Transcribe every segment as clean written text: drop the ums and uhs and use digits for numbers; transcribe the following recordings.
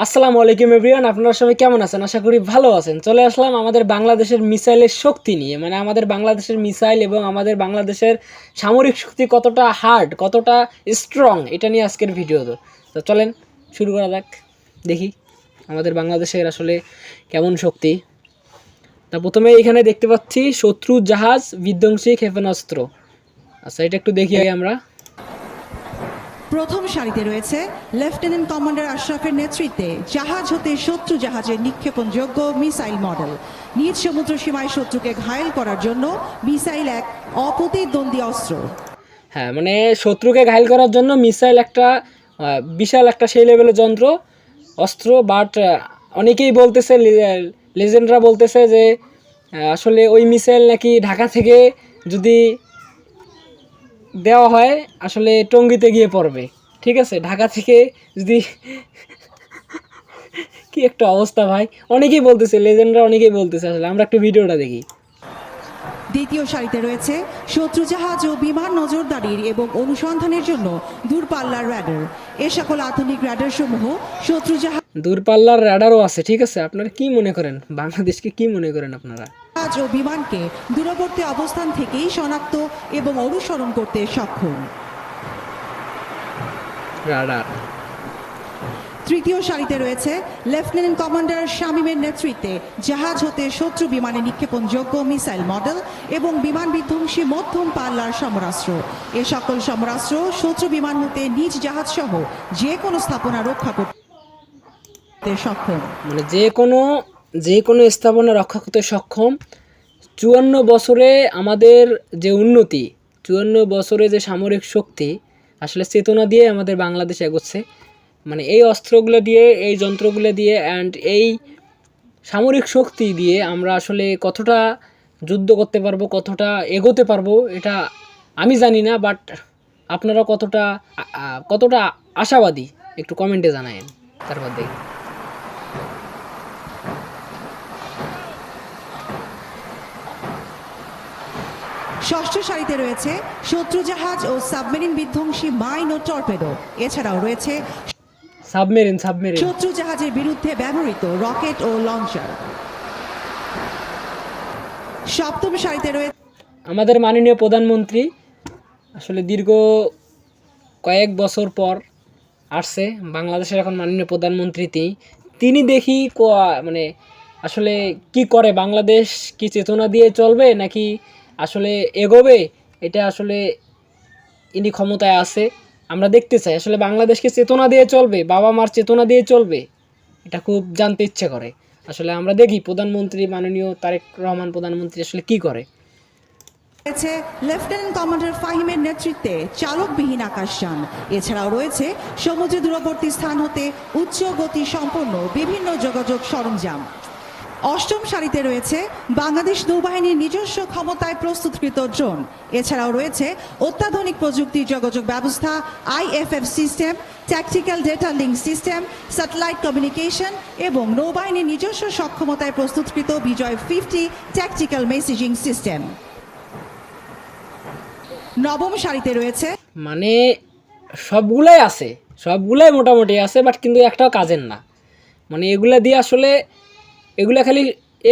আসসালামু আলাইকুম এভরিওয়ান, আপনারা সবাই কেমন আছেন? আশা করি ভালো আছেন। চলে আসলাম আমাদের বাংলাদেশের মিসাইলের শক্তি নিয়ে, মানে আমাদের বাংলাদেশের মিসাইল এবং আমাদের বাংলাদেশের সামরিক শক্তি কতটা হার্ড, কতটা স্ট্রং, এটা নিয়ে আজকের ভিডিও। তো চলেন শুরু করা যাক, দেখি আমাদের বাংলাদেশের আসলে কেমন শক্তি। তা প্রথমে এখানে দেখতে পাচ্ছি শত্রু জাহাজ বিধ্বংসী ক্ষেপণাস্ত্র। আচ্ছা, এটা একটু দেখি আগে আমরা। প্রথম সারিতে রয়েছে লেফটেন্যান্ট কমান্ডার আশরাফের নেতৃত্বে জাহাজ হতে শত্রু জাহাজের নিক্ষেপণযোগ্য মিসাইল মডেল। নিজ সমুদ্র সীমায় শত্রুকে ঘায়েল করার জন্য মিসাইল এক অপ্রতিদ্বন্দ্বী অস্ত্র। হ্যাঁ, মানে শত্রুকে ঘায়েল করার জন্য মিসাইল একটা বিশাল একটা সেই লেভেলের যন্ত্র, অস্ত্র। বাট অনেকেই বলতেছে, লেজেন্ডরা বলতেছে যে আসলে ওই মিসাইল নাকি ঢাকা থেকে যদি দেওয়া হয় আসলে টঙ্গীতে গিয়ে পড়বে। ঠিক আছে, ঢাকা থেকে যদি কি একটা অবস্থা ভাই, অনেকেই বলতেছে, লেজেন্ডরা অনেকেই বলতেছে। আসলে আমরা একটু ভিডিওটা দেখি। দ্বিতীয় সারিতে রয়েছে শত্রু জাহাজ ও বিমান নজরদারির এবং অনুসন্ধানের জন্য দূরপাল্লার র্যাডার। এ সকল আধুনিক র্যাডার সমূহ শত্রু দূরপাল্লার রাডারও আছে। ঠিক আছে, আপনারা কি মনে করেন, বাংলাদেশকে কি মনে করেন আপনারা? জাহাজ ও বিমানকে দূরবর্তী অবস্থান থেকেই শনাক্ত এবং অনুসরণ করতে সক্ষম। রাডার। তৃতীয় সারিতে রয়েছে লেফটেন্যান্ট কমান্ডার শামীমের নেতৃত্বে জাহাজ হতে শত্রু বিমানে নিক্ষেপণযোগ্য মিসাইল মডেল এবং বিমান বিধ্বংসী মধ্যম পাল্লার সমরাস্ত্র। এ সকল সমরাস্ত্র শত্রু বিমান হতে নিজ জাহাজ সহ যে কোনো স্থাপনা রক্ষা করতে সক্ষম। মানে যে কোনো স্থাপনা রক্ষা করতে সক্ষম। 54 বছরে আমাদের যে উন্নতি, 54 বছরে যে সামরিক শক্তি, আসলে চেতনা দিয়ে আমাদের বাংলাদেশ এগোচ্ছে। মানে এই অস্ত্রগুলো দিয়ে, এই যন্ত্রগুলো দিয়ে অ্যান্ড এই সামরিক শক্তি দিয়ে আমরা আসলে কতটা যুদ্ধ করতে পারবো, কতটা এগোতে পারবো এটা আমি জানি না। বাট আপনারা কতটা আশাবাদী একটু কমেন্টে জানায়েন, তারপর দেখি। ষষ্ঠ সারিতে রয়েছে শত্রু জাহাজ ও সাবমেরিন বিধ্বংসী মাইন ও টর্পেডো। এছাড়াও রয়েছে সাবমেরিন শত্রু জাহাজের বিরুদ্ধে ব্যবহৃত রকেট ও লঞ্চার। সপ্তম সারিতে রয়েছে আমাদের মাননীয় প্রধানমন্ত্রী আসলে দীর্ঘ কয়েক বছর পর আসছে বাংলাদেশের এখন মাননীয় প্রধানমন্ত্রী। তিনি দেখি মানে আসলে কি করে, বাংলাদেশ কি চেতনা দিয়ে চলবে নাকি আসলে এগোবে, এটা আসলে ইনি ক্ষমতায় আছে আমরা দেখতে চাই। আসলে বাংলাদেশকে চেতনা দিয়ে চলবে, বাবা মার চেতনা দিয়ে চলবে, এটা খুব জানতে ইচ্ছে করে। আসলে আমরা দেখি প্রধানমন্ত্রী মাননীয় তারেক রহমান প্রধানমন্ত্রী আসলে কি করে। লেফটেন্যান্ট কমান্ডার ফাহিমের নেতৃত্বে চালকবিহীন আকাশযান। এছাড়াও রয়েছে সমুদ্র দূরবর্তী স্থান হতে উচ্চ গতি সম্পন্ন বিভিন্ন যোগাযোগ সরঞ্জাম। অষ্টম সারিতে রয়েছে বাংলাদেশ নৌবাহিনীর নিজস্ব ক্ষমতায় প্রস্তুতকৃত ড্রোন। এছাড়াও রয়েছে অত্যাধুনিক প্রযুক্তির যোগাযোগ ব্যবস্থা, IFF system, tactical data link system, satellite communication এবং নৌবাহিনীর নিজস্ব সক্ষমতায় প্রস্তুতকৃত বিজয় 50 ট্যাকটিক্যাল মেসেজিং সিস্টেম। নবম সারিতে রয়েছে মানে সবগুলাই আছে, সবগুলাই মোটামুটি আছে, বাট কিন্তু একটাও কাজের না। মানে এগুলা দিয়ে আসলে এগুলা খালি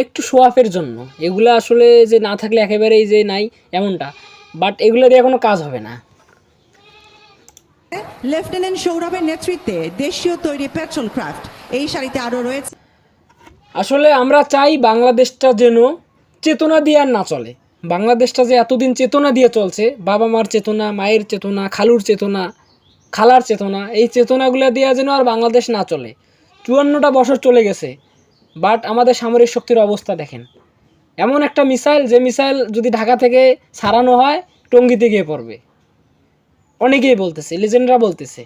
একটু শো অফের জন্য, এগুলা আসলে যে না থাকলে একেবারেই যে নাই এমনটা, বাট এগুলা দিয়ে কোনো কাজ হবে না। লেফটেন্যান্ট সৌরভের নেতৃত্বে দেশীয় তৈরি পেট্রোল ক্রাফট। এই সারিতে আরও রয়েছে আসলে আমরা চাই বাংলাদেশটা যেন চেতনা দিয়ে আর না চলে। বাংলাদেশটা যে এতদিন চেতনা দিয়ে চলছে, বাবা মার চেতনা, মায়ের চেতনা, খালুর চেতনা, খালার চেতনা, এই চেতনাগুলো দিয়ে যেন আর বাংলাদেশ না চলে। 54টা বছর চলে গেছে, বাট আমাদের সামরিক শক্তির অবস্থা দেখেন। এমন একটা মিসাইল, যে মিসাইল যদি ঢাকা থেকে ছাড়ানো হয় টঙ্গীতে গিয়ে পড়বে, অনেকেই বলতেছে, লেজেন্ডরা বলতেছে।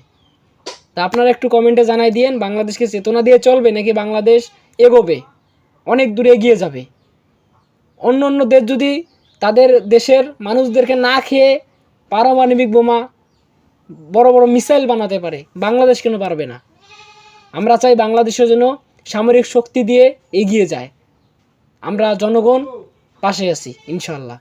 তা আপনারা একটু কমেন্টে জানাই দিয়েন, বাংলাদেশকে চেতনা দিয়ে চলবে নাকি বাংলাদেশ এগোবে, অনেক দূরে এগিয়ে যাবে। অন্য অন্য দেশ যদি তাদের দেশের মানুষদেরকে না খেয়ে পারমাণবিক বোমা, বড় বড় মিসাইল বানাতে পারে, বাংলাদেশ কেন পারবে না? আমরা চাই বাংলাদেশের জন্য সামরিক শক্তি দিয়ে এগিয়ে যায়। আমরা জনগণ পাশে আছি ইনশাল্লাহ।